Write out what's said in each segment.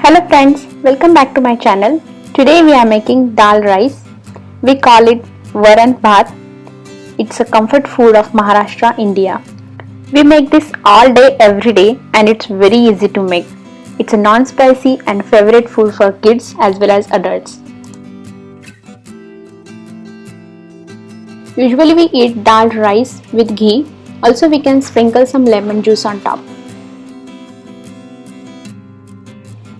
Hello friends, welcome back to my channel. Today we are making dal rice. We call it Varan Bhat. It's a comfort food of Maharashtra, India. We make this all day every day and it's very easy to make. It's a non-spicy and favorite food for kids as well as adults. Usually we eat dal rice with ghee. Also we can sprinkle some lemon juice on top.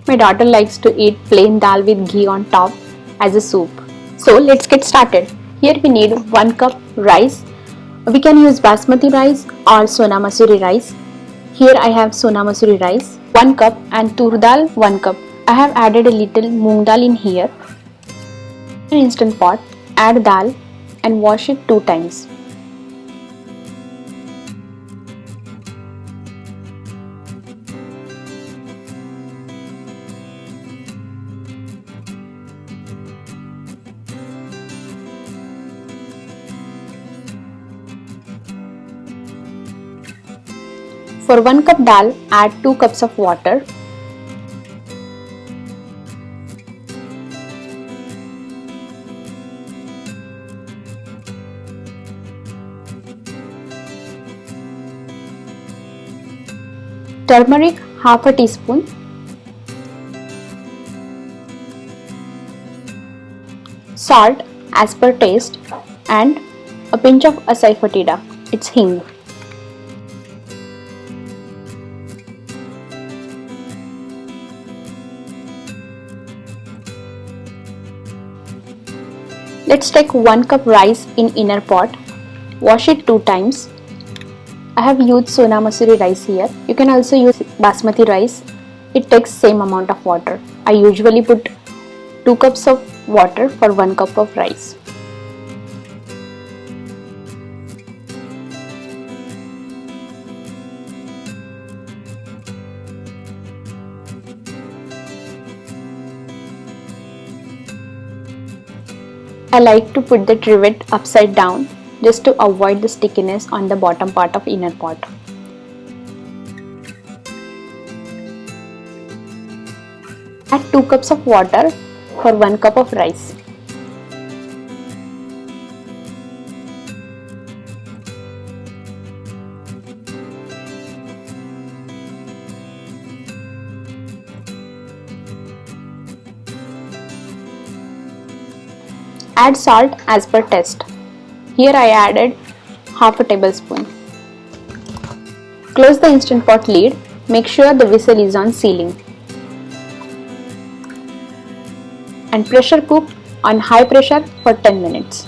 My daughter likes to eat plain dal with ghee on top as a soup. So let's get started. Here we need 1 cup rice. We can use basmati rice or Sona Masuri rice. Here I have Sona Masuri rice 1 cup and tur dal 1 cup. I have added a little moong dal in here. In an instant pot, add dal and wash it 2 times. For 1 cup dal, add 2 cups of water. Turmeric half a teaspoon. Salt as per taste and a pinch of asafoetida. It's hing. Let's take 1 cup rice in inner pot. Wash it 2 times. I have used Sona Masuri rice here. You can also use basmati rice. It takes same amount of water. I usually put 2 cups of water for 1 cup of rice. I like to put the trivet upside down just to avoid the stickiness on the bottom part of inner pot. Add 2 cups of water for 1 cup of rice. Add salt as per taste. Here I added half a tablespoon. Close the instant pot lid. Make sure the whistle is on sealing. And pressure cook on high pressure for 10 minutes.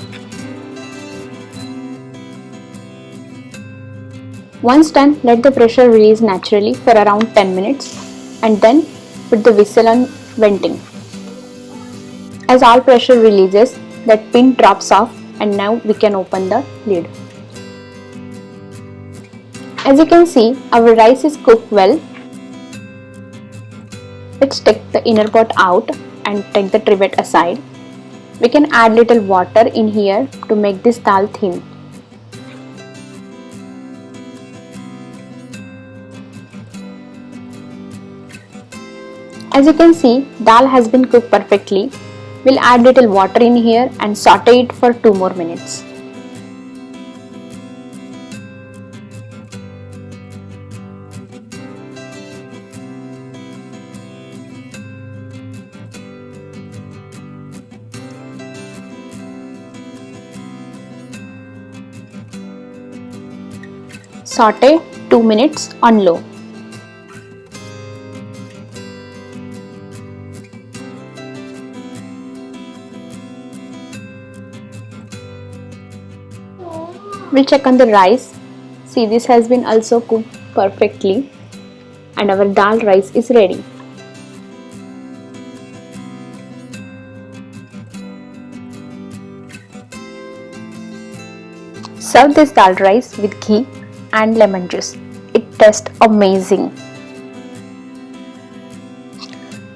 Once done, let the pressure release naturally for around 10 minutes and then put the whistle on venting. As all pressure releases, that pin drops off and now we can open the lid. As you can see, our rice is cooked well. Let's take the inner pot out and take the trivet aside. We can add little water in here to make this dal thin. As you can see, dal has been cooked perfectly. We'll add little water in here and saute it for 2 more minutes. Saute 2 minutes on low. We'll check on the rice. See, this has been also cooked perfectly and our dal rice is ready. Serve this dal rice with ghee and lemon juice. It tastes amazing.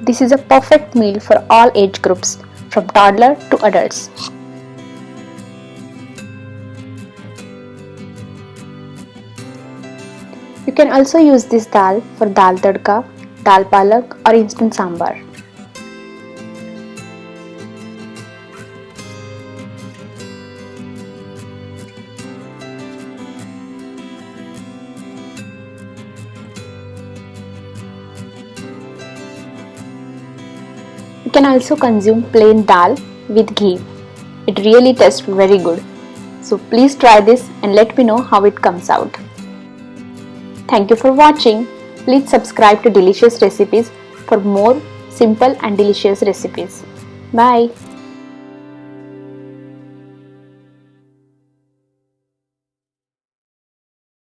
This is a perfect meal for all age groups, from toddler to adults. You can also use this dal for dal tadka, dal palak or instant sambar. You can also consume plain dal with ghee. It really tastes very good. So please try this and let me know how it comes out. Thank you for watching. Please subscribe to Delicious Recipes for more simple and delicious recipes. Bye.